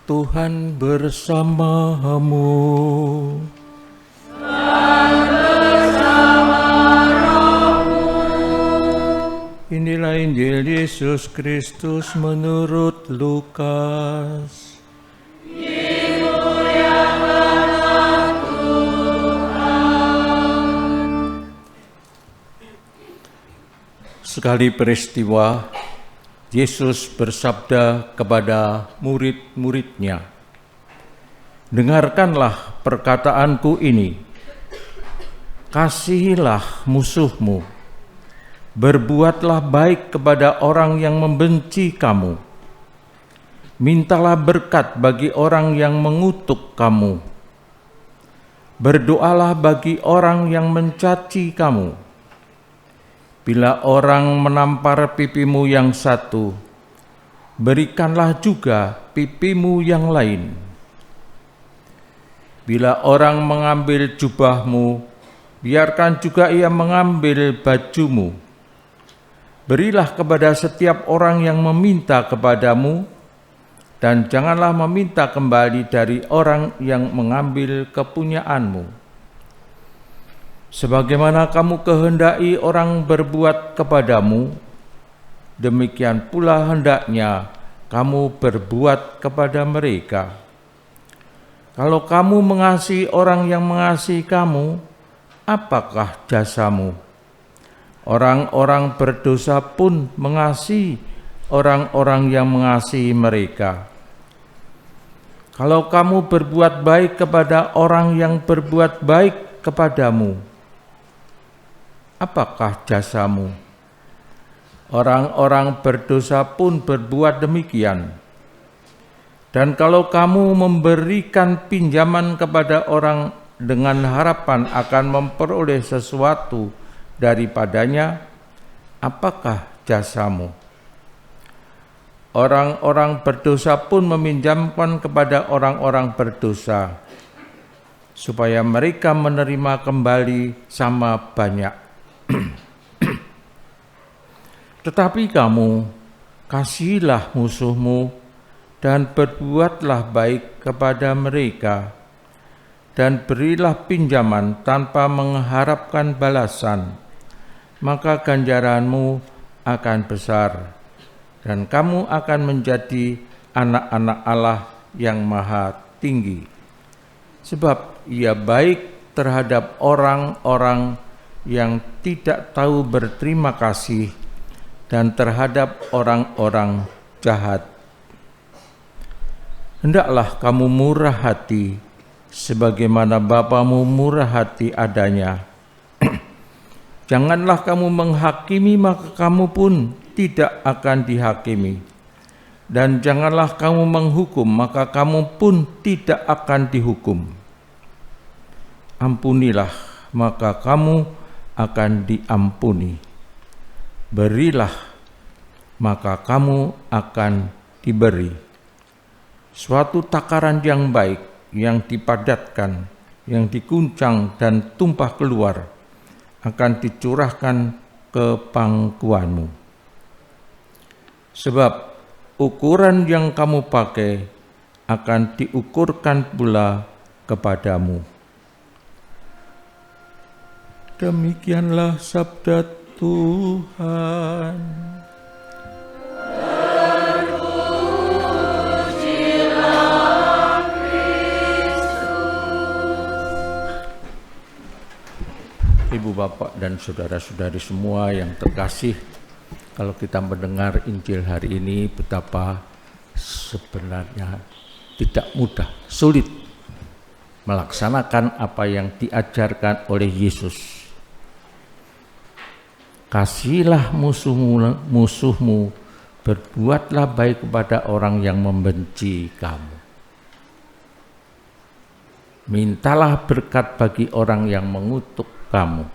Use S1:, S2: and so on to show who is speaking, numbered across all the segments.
S1: Tuhan bersamamu. Inilah Injil Yesus Kristus menurut Lukas. Sekali peristiwa, Yesus bersabda kepada murid-muridnya, "Dengarkanlah perkataanku ini, kasihilah musuhmu, berbuatlah baik kepada orang yang membenci kamu, mintalah berkat bagi orang yang mengutuk kamu, berdoalah bagi orang yang mencaci kamu. Bila orang menampar pipimu yang satu, berikanlah juga pipimu yang lain. Bila orang mengambil jubahmu, biarkan juga ia mengambil bajumu. Berilah kepada setiap orang yang meminta kepadamu, dan janganlah meminta kembali dari orang yang mengambil kepunyaanmu. Sebagaimana kamu kehendaki orang berbuat kepadamu, demikian pula hendaknya kamu berbuat kepada mereka. Kalau kamu mengasihi orang yang mengasihi kamu, apakah jasamu? Orang-orang berdosa pun mengasihi orang-orang yang mengasihi mereka. Kalau kamu berbuat baik kepada orang yang berbuat baik kepadamu, apakah jasamu? Orang-orang berdosa pun berbuat demikian. Dan kalau kamu memberikan pinjaman kepada orang dengan harapan akan memperoleh sesuatu daripadanya, apakah jasamu? Orang-orang berdosa pun meminjamkan kepada orang-orang berdosa, supaya mereka menerima kembali sama banyak. Tetapi kamu kasihilah musuhmu dan berbuatlah baik kepada mereka, dan berilah pinjaman tanpa mengharapkan balasan, maka ganjaranmu akan besar, dan kamu akan menjadi anak-anak Allah yang Maha Tinggi. Sebab Ia baik terhadap orang-orang yang tidak tahu berterima kasih dan terhadap orang-orang jahat. Hendaklah kamu murah hati, sebagaimana Bapamu murah hati adanya. Janganlah kamu menghakimi, maka kamu pun tidak akan dihakimi. Dan janganlah kamu menghukum, maka kamu pun tidak akan dihukum. Ampunilah, maka kamu akan diampuni. Berilah, maka kamu akan diberi. Suatu takaran yang baik, yang dipadatkan, yang diguncang dan tumpah keluar, akan dicurahkan ke pangkuanmu. Sebab ukuran yang kamu pakai akan diukurkan pula kepadamu. Demikianlah sabda Tuhan. Ibu bapak dan saudara-saudari semua yang terkasih, kalau kita mendengar Injil hari ini, betapa sebenarnya tidak mudah, sulit melaksanakan apa yang diajarkan oleh Yesus. Kasihilah musuhmu, berbuatlah baik kepada orang yang membenci kamu. Mintalah berkat bagi orang yang mengutuk kamu.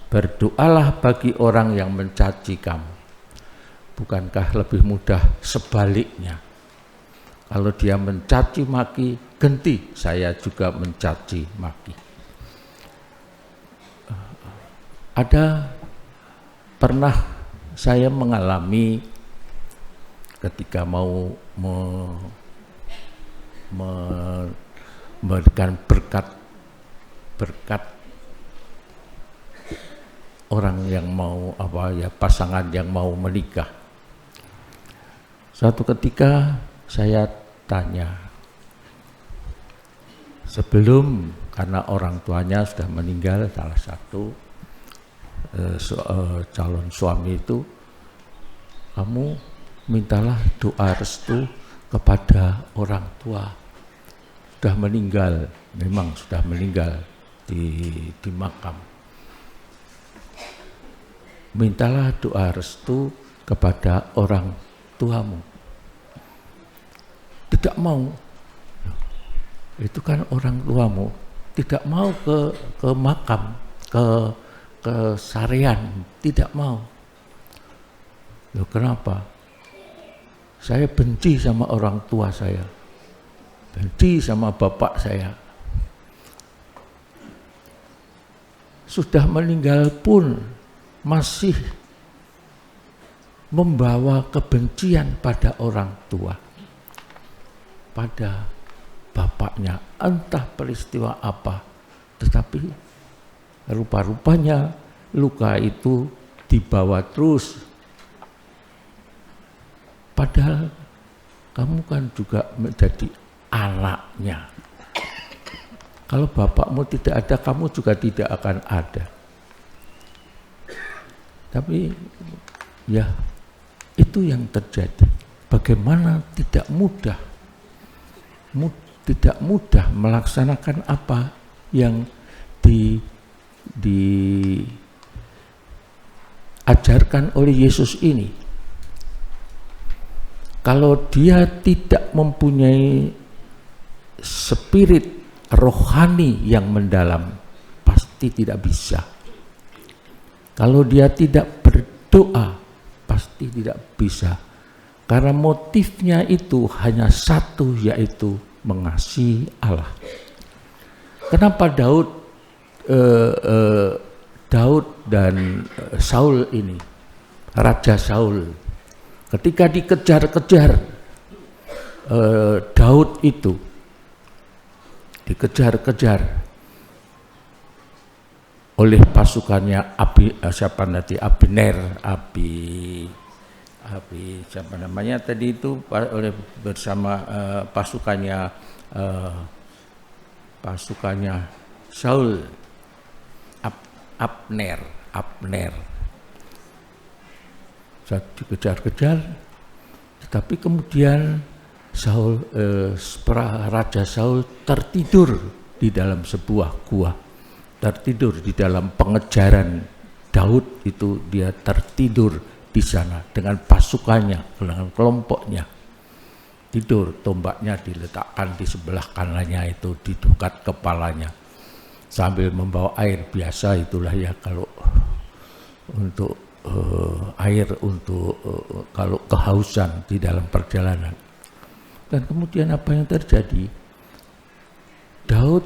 S1: Berdoalah bagi orang yang mencaci kamu. Bukankah lebih mudah sebaliknya? Kalau dia mencaci maki, ganti saya juga mencaci maki. Pernah saya mengalami ketika mau memberikan berkat orang yang mau pasangan yang mau menikah. Suatu ketika saya tanya, sebelum, karena orang tuanya sudah meninggal, salah satu calon suami itu, kamu mintalah doa restu kepada orang tua. Sudah meninggal, memang sudah meninggal di makam. Mintalah doa restu kepada orang tuamu. Tidak mau. Itu kan orang tuamu tidak mau ke makam, ke sarean, tidak mau. Loh, kenapa? Saya benci sama orang tua saya, benci sama bapak saya. Sudah meninggal pun masih membawa kebencian pada orang tua, pada bapaknya, entah peristiwa apa, tetapi rupa-rupanya luka itu dibawa terus. Padahal kamu kan juga menjadi anaknya. Kalau bapakmu tidak ada, kamu juga tidak akan ada. Tapi ya itu yang terjadi. Bagaimana tidak mudah melaksanakan apa yang diajarkan oleh Yesus ini. Kalau dia tidak mempunyai spirit rohani yang mendalam, pasti tidak bisa. Kalau dia tidak berdoa, pasti tidak bisa. Karena motifnya itu hanya satu, yaitu mengasihi Allah. Kenapa Daud dan Saul ini, Raja Saul, ketika dikejar-kejar, Daud itu dikejar-kejar oleh pasukannya Abner, siapa namanya tadi itu, bersama pasukannya Saul, Abner. Dikejar-kejar, tetapi kemudian Raja Saul tertidur di dalam sebuah gua, tertidur di dalam pengejaran Daud itu, dia tertidur di sana dengan pasukannya, dengan kelompoknya. Tidur, tombaknya diletakkan di sebelah kanannya itu, di dekat kepalanya, sambil membawa air biasa. Itulah ya kalau untuk air untuk kalau kehausan di dalam perjalanan. Dan kemudian apa yang terjadi? Daud,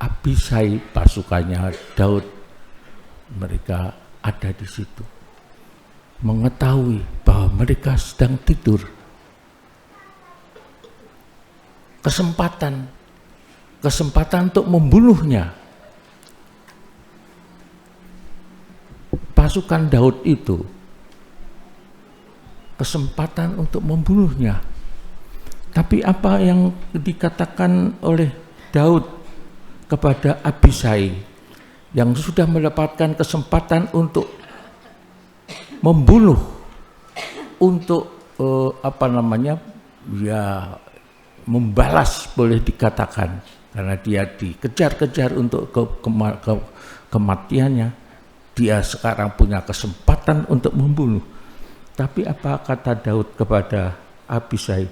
S1: Abisai pasukannya Daud, mereka ada di situ, mengetahui bahwa mereka sedang tidur. Kesempatan untuk membunuhnya. Pasukan Daud itu kesempatan untuk membunuhnya. Tapi apa yang dikatakan oleh Daud kepada Abisai yang sudah mendapatkan kesempatan untuk membunuh, untuk membalas, boleh dikatakan, karena dia dikejar-kejar untuk kematiannya. Dia sekarang punya kesempatan untuk membunuh. Tapi apa kata Daud kepada Abisai?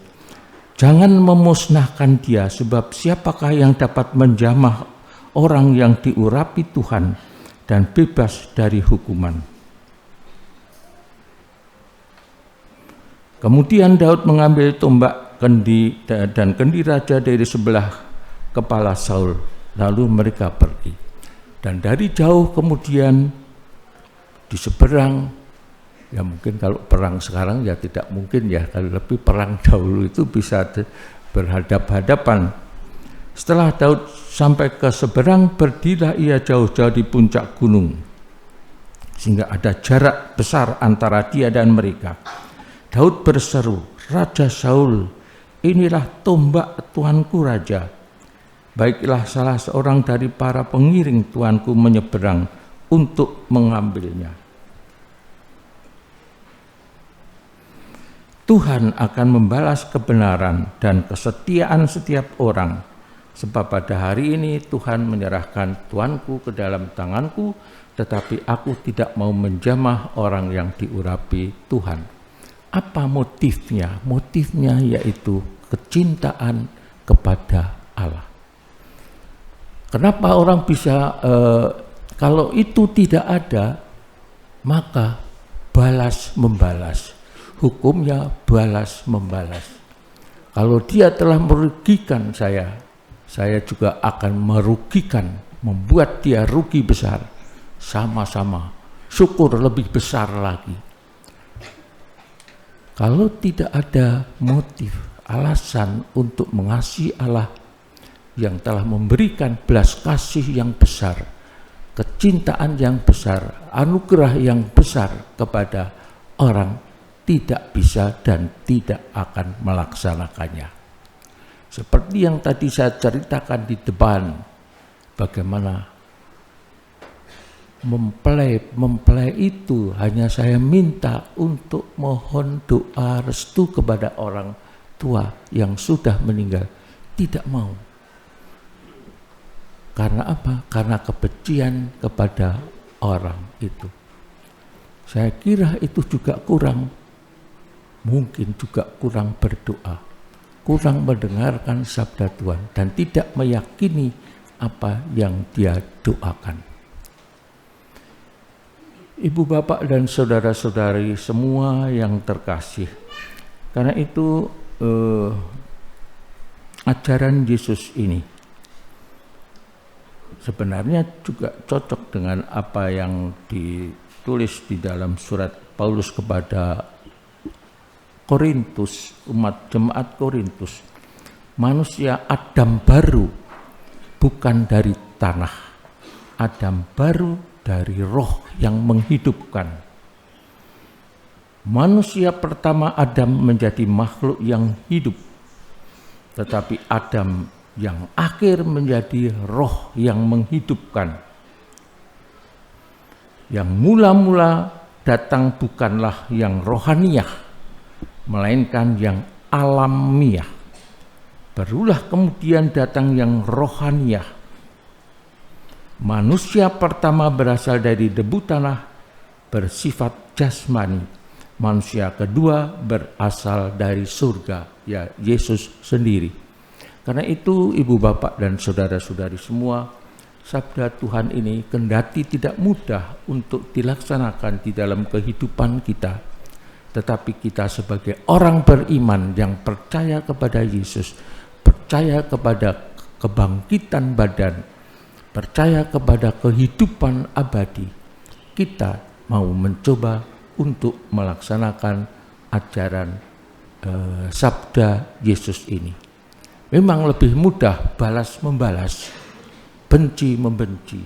S1: Jangan memusnahkan dia, sebab siapakah yang dapat menjamah orang yang diurapi Tuhan dan bebas dari hukuman. Kemudian Daud mengambil tombak dan kendi raja dari sebelah kepala Saul, lalu mereka pergi. Dan dari jauh kemudian di seberang Ya mungkin kalau perang sekarang ya tidak mungkin ya, kalau lebih perang dahulu itu bisa berhadap-hadapan. Setelah Daud sampai ke seberang, berdirilah ia jauh-jauh di puncak gunung, sehingga ada jarak besar antara dia dan mereka. Daud berseru, "Raja Saul, inilah tombak tuanku raja. Baiklah salah seorang dari para pengiring tuanku menyeberang untuk mengambilnya." Tuhan akan membalas kebenaran dan kesetiaan setiap orang, sebab pada hari ini Tuhan menyerahkan tuanku ke dalam tanganku, tetapi aku tidak mau menjamah orang yang diurapi Tuhan. Apa motifnya? Motifnya yaitu kecintaan kepada Allah. Kenapa orang bisa, kalau itu tidak ada, maka balas membalas. Hukumnya balas membalas. Kalau dia telah merugikan saya juga akan merugikan, membuat dia rugi besar. Sama-sama, syukur lebih besar lagi. Kalau tidak ada motif, alasan untuk mengasihi Allah yang telah memberikan belas kasih yang besar, kecintaan yang besar, anugerah yang besar kepada orang, tidak bisa dan tidak akan melaksanakannya. Seperti yang tadi saya ceritakan di depan, bagaimana mempelai itu hanya saya minta untuk mohon doa restu kepada orang tua yang sudah meninggal, tidak mau. Karena apa? Karena kebencian kepada orang itu. Saya kira itu juga kurang. Mungkin juga kurang berdoa, kurang mendengarkan sabda Tuhan, dan tidak meyakini apa yang dia doakan. Ibu, bapak, dan saudara-saudari semua yang terkasih, karena itu ajaran Yesus ini sebenarnya juga cocok dengan apa yang ditulis di dalam surat Paulus kepada Korintus, umat jemaat Korintus. Manusia Adam baru, bukan dari tanah. Adam baru dari roh yang menghidupkan. Manusia pertama Adam menjadi makhluk yang hidup, tetapi Adam yang akhir menjadi roh yang menghidupkan. Yang mula-mula datang bukanlah yang rohaniah, melainkan yang alamiah. Barulah kemudian datang yang rohaniah. Manusia pertama berasal dari debu tanah, bersifat jasmani. Manusia kedua berasal dari surga, ya Yesus sendiri. Karena itu ibu, bapak, dan saudara-saudari semua, sabda Tuhan ini kendati tidak mudah untuk dilaksanakan di dalam kehidupan kita, tetapi kita sebagai orang beriman yang percaya kepada Yesus, percaya kepada kebangkitan badan, percaya kepada kehidupan abadi, kita mau mencoba untuk melaksanakan ajaran sabda Yesus ini. Memang lebih mudah balas membalas, benci membenci,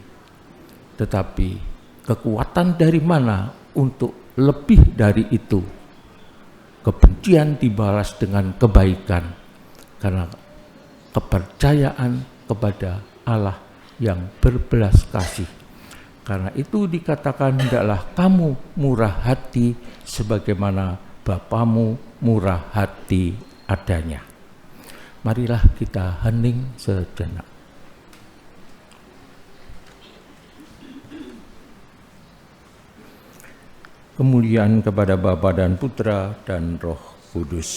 S1: tetapi kekuatan dari mana untuk lebih dari itu? Kebencian dibalas dengan kebaikan, karena kepercayaan kepada Allah yang berbelas kasih. Karena itu dikatakan, hendaklah kamu murah hati sebagaimana Bapamu murah hati adanya. Marilah kita hening sejenak. Kemuliaan kepada Bapa dan Putra dan Roh Kudus.